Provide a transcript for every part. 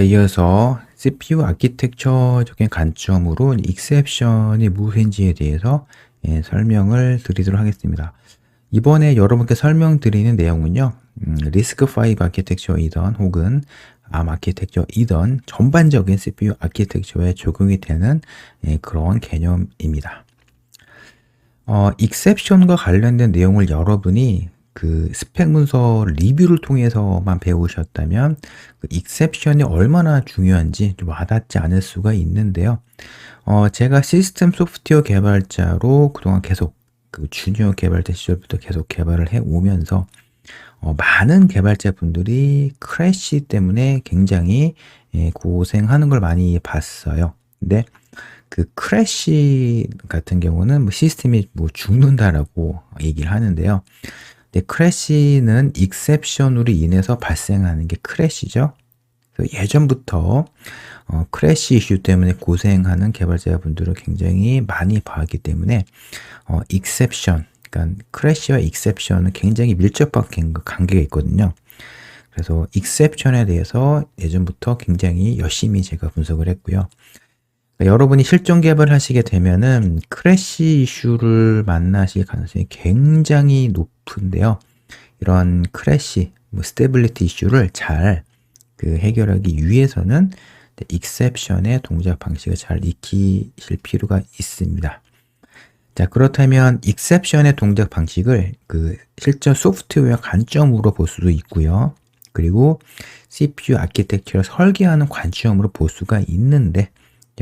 이어서 CPU 아키텍처적인 관점으로 익셉션이 무엇인지에 대해서 설명을 드리도록 하겠습니다. 이번에 여러분께 설명드리는 내용은요, 리스크5 아키텍처이던 혹은 ARM 아키텍처이던 전반적인 CPU 아키텍처에 적용이 되는 그런 개념입니다. 익셉션과 관련된 내용을 여러분이 그 스펙 문서 리뷰를 통해서만 배우셨다면 그 익셉션이 얼마나 중요한지 좀 와닿지 않을 수가 있는데요. 제가 시스템 소프트웨어 개발자로 그동안 계속 그 주니어 개발자 시절부터 계속 개발을 해 오면서 많은 개발자분들이 크래시 때문에 굉장히 고생하는 걸 많이 봤어요. 근데 그 크래시 같은 경우는 뭐 시스템이 뭐 죽는다라고 얘기를 하는데요. 근데 크래시는 익셉션으로 인해서 발생하는 게 크래시죠. 그래서 예전부터 크래시 이슈 때문에 고생하는 개발자분들을 굉장히 많이 봤기 때문에 익셉션, 그러니까 크래시와 익셉션은 굉장히 밀접한 관계가 있거든요. 그래서 익셉션에 대해서 예전부터 굉장히 열심히 제가 분석을 했고요. 여러분이 실전 개발을 하시게 되면은 크래시 이슈를 만나실 가능성이 굉장히 높은데요. 이런 크래시, 스테빌리티 이슈를 잘 그 해결하기 위해서는 익셉션의 동작 방식을 잘 익히실 필요가 있습니다. 자, 그렇다면 익셉션의 동작 방식을 그 실전 소프트웨어 관점으로 볼 수도 있고요. 그리고 CPU 아키텍처를 설계하는 관점으로 볼 수가 있는데,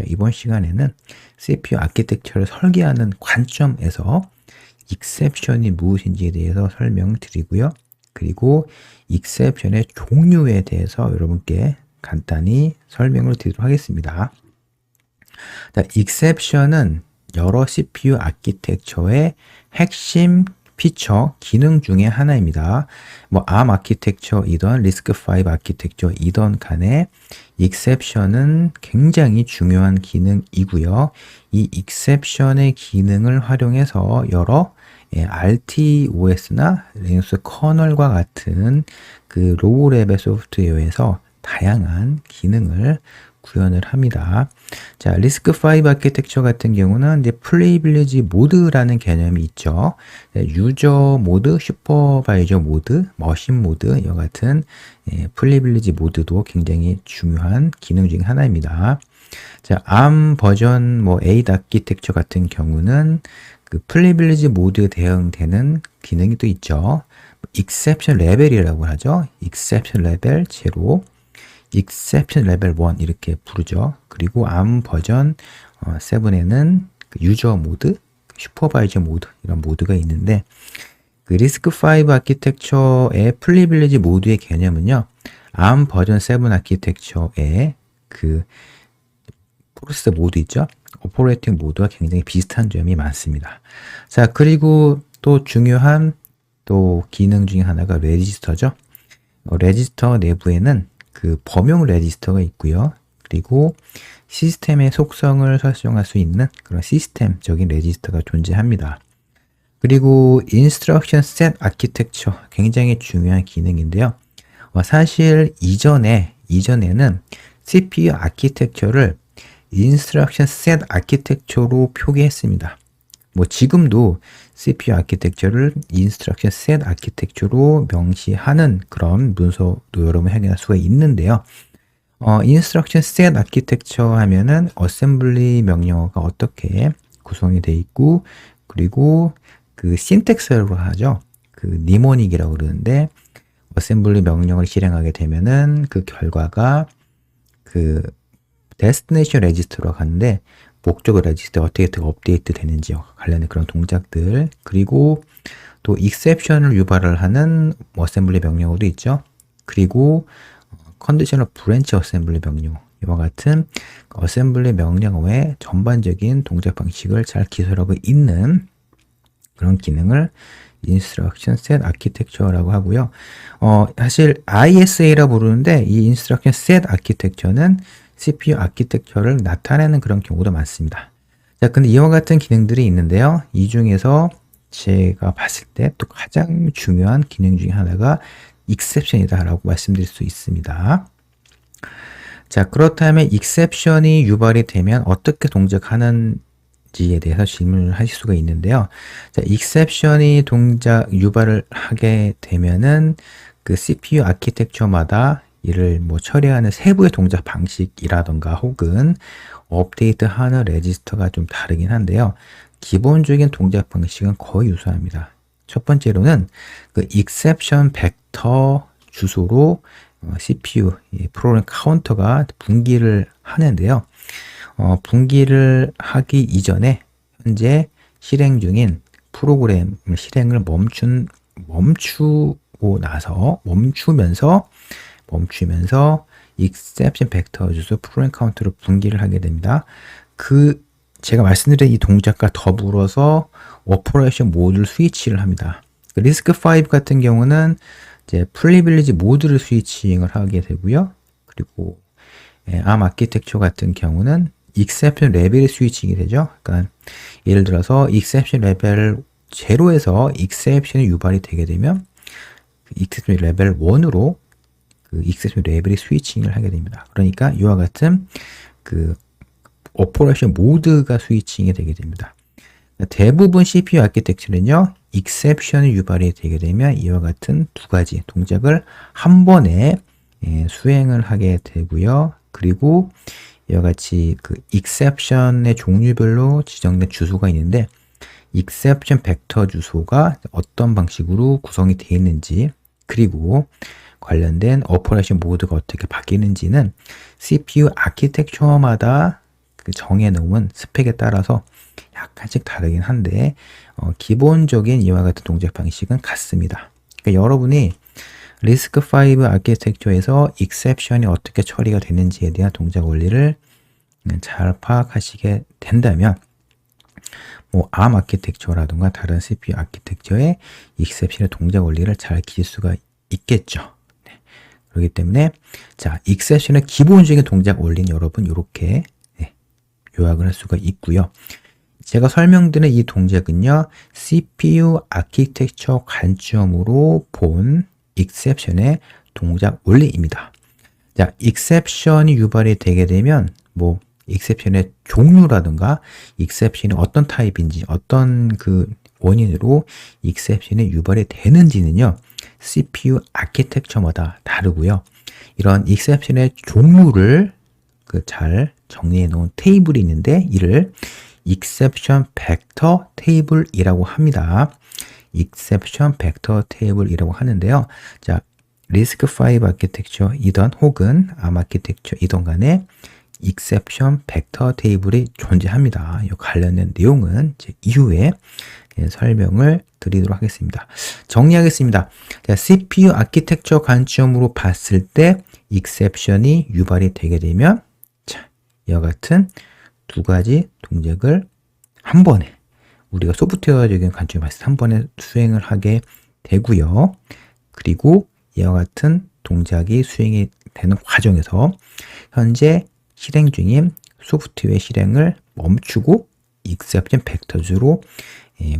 이번 시간에는 CPU 아키텍처를 설계하는 관점에서 익셉션이 무엇인지에 대해서 설명드리고요. 그리고 익셉션의 종류에 대해서 여러분께 간단히 설명을 드리도록 하겠습니다. 자, 익셉션은 여러 CPU 아키텍처의 핵심 피처, 기능 중에 하나입니다. 뭐 ARM 아키텍처이던 리스크5 아키텍처이던 간에 익셉션은 굉장히 중요한 기능이고요. 이 익셉션의 기능을 활용해서 여러 RTOS나 리눅스 커널과 같은 그 로우 레벨 소프트웨어에서 다양한 기능을 구현을 합니다. 자, 리스크5 아키텍처 같은 경우는 이제 플레이빌리지 모드라는 개념이 있죠. 유저 모드, 슈퍼바이저 모드, 머신 모드, 이와 같은 플레이빌리지 모드도 굉장히 중요한 기능 중 하나입니다. 자, ARM 버전 8 아키텍처 같은 경우는 그 플레이빌리지 모드에 대응되는 기능이 또 있죠. 익셉션 레벨이라고 하죠. 익셉션 레벨 0, 익셉션 레벨 1 이렇게 부르죠. 그리고 ARM 버전 7에는 그 유저 모드, 슈퍼바이저 모드 이런 모드가 있는데 그 리스크5 아키텍처의 플레이빌리지 모드의 개념은요. ARM 버전 7 아키텍처의 그 프로세서 모드 있죠. 오퍼레이팅 모드와 굉장히 비슷한 점이 많습니다. 자, 그리고 또 중요한 또 기능 중에 하나가 레지스터죠. 레지스터 내부에는 그 범용 레지스터가 있고요. 그리고 시스템의 속성을 설정할 수 있는 그런 시스템적인 레지스터가 존재합니다. 그리고 인스트럭션 셋 아키텍처 굉장히 중요한 기능인데요. 사실 이전에는 CPU 아키텍처를 인스트럭션 셋 아키텍처로 표기했습니다. 뭐 지금도 CPU 아키텍처를 인스트럭션 셋 아키텍처로 명시하는 그런 문서도 여러분 확인할 수가 있는데요. 인스트럭션 셋 아키텍처 하면은 어셈블리 명령어가 어떻게 구성이 되어 있고 그리고 그 신텍스라고 하죠. 그 니모닉이라고 그러는데 어셈블리 명령을 실행하게 되면은 그 결과가 그 데스티네이션 레지스터로 가는데 목적어 레지스터 어떻게 업데이트 되는지 관련된 그런 동작들 그리고 또 익셉션을 유발을 하는 어셈블리 명령어도 있죠. 그리고 컨디셔널 브랜치 어셈블리 명령어 이와 같은 어셈블리 명령어의 전반적인 동작 방식을 잘 기술하고 있는 그런 기능을 인스트럭션 셋 아키텍처라고 하고요. 사실 ISA라고 부르는데 이 인스트럭션 셋 아키텍처는 CPU 아키텍처를 나타내는 그런 경우도 많습니다. 자, 근데 이와 같은 기능들이 있는데요. 이 중에서 제가 봤을 때 또 가장 중요한 기능 중에 하나가 익셉션이다라고 말씀드릴 수 있습니다. 자, 그렇다면 exception이 유발이 되면 어떻게 동작하는지에 대해서 질문을 하실 수가 있는데요. 자, exception이 동작 유발을 하게 되면은 그 CPU 아키텍처마다 이를 뭐 처리하는 세부의 동작 방식이라던가 혹은 업데이트하는 레지스터가 좀 다르긴 한데요. 기본적인 동작 방식은 거의 유사합니다. 첫 번째로는 그 exception 벡터 주소로 CPU 프로그램 카운터가 분기를 하는데요. 분기를 하기 이전에 현재 실행 중인 프로그램 실행을 멈추면서 exception 벡터 주소 프로그램 카운터로 분기를 하게 됩니다. 제가 말씀드린 이 동작과 더불어서 오퍼레이션 모드를 스위치를 합니다. 리스크5 같은 경우는 이제 프리빌리지 모드를 스위칭을 하게 되고요. 그리고 암 아키텍처 같은 경우는 exception 레벨이 스위칭이 되죠. 그러니까 예를 들어서 exception 레벨 0에서 exception이 유발이 되게 되면 exception 레벨 1으로 그 exception 레벨이 스위칭을 하게 됩니다. 그러니까 이와 같은 그 오퍼레이션 모드가 스위칭이 되게 됩니다. 대부분 CPU 아키텍처는요, exception이 유발이 되게 되면 이와 같은 두 가지 동작을 한 번에 수행을 하게 되고요. 그리고 이와 같이 그 exception의 종류별로 지정된 주소가 있는데 exception 벡터 주소가 어떤 방식으로 구성이 되어 있는지 그리고 관련된 오퍼레이션 모드가 어떻게 바뀌는지는 CPU 아키텍처마다 그 정해놓은 스펙에 따라서 약간씩 다르긴 한데 기본적인 이와 같은 동작 방식은 같습니다. 그러니까 여러분이 리스크5 아키텍처에서 exception이 어떻게 처리가 되는지에 대한 동작 원리를 잘 파악하시게 된다면 뭐 ARM 아키텍처라든가 다른 CPU 아키텍처의 exception의 동작 원리를 잘 기실 수가 있겠죠. 네. 그렇기 때문에 자, exception의 기본적인 동작 원리는 여러분 이렇게 요약을 할 수가 있고요. 제가 설명드린 이 동작은요, CPU 아키텍처 관점으로 본 exception의 동작 원리입니다. 자, exception이 유발이 되게 되면 뭐 exception의 종류라든가 exception이 어떤 타입인지 어떤 그 원인으로 exception이 유발이 되는지는요, CPU 아키텍처마다 다르고요. 이런 exception의 종류를 잘 정리해 놓은 테이블이 있는데 이를 exception vector table이라고 합니다. exception vector table이라고 하는데요. 자, 리스크5 아키텍처이던 혹은 ARM 아키텍처이던 간에 exception vector table이 존재합니다. 이 관련된 내용은 이제 이후에 설명을 드리도록 하겠습니다. 정리하겠습니다. 자, CPU 아키텍처 관점으로 봤을 때 exception이 유발이 되게 되면 이와 같은 두 가지 동작을 한 번에 우리가 소프트웨어적인 관점에 봤을 때 한 번에 수행을 하게 되고요. 그리고 이와 같은 동작이 수행이 되는 과정에서 현재 실행 중인 소프트웨어 실행을 멈추고 exception 벡터주로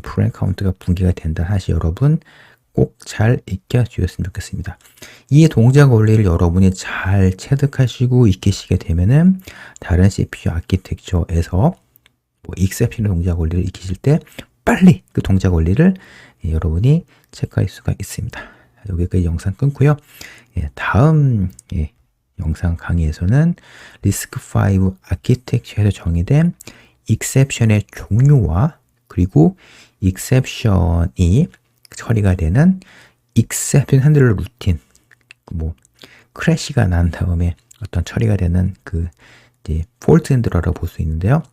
프로그램 카운트가 분기가 된다는 사실 여러분 꼭 잘 익혀주셨으면 좋겠습니다. 이 동작 원리를 여러분이 잘 체득하시고 익히시게 되면은 다른 CPU 아키텍처에서 뭐 exception 동작 원리를 익히실 때 빨리 그 동작 원리를 여러분이 체크할 수가 있습니다. 여기까지 영상 끊고요. 다음 영상 강의에서는 리스크5 아키텍처에서 정의된 exception의 종류와 그리고 exception이 처리가 되는 exception 핸들러 루틴, 뭐 크래시가 난 다음에 어떤 처리가 되는 그 이제 폴트 핸들러라고 볼 수 있는데요.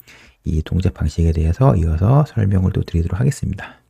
이 동작 방식에 대해서 이어서 설명을 또 드리도록 하겠습니다.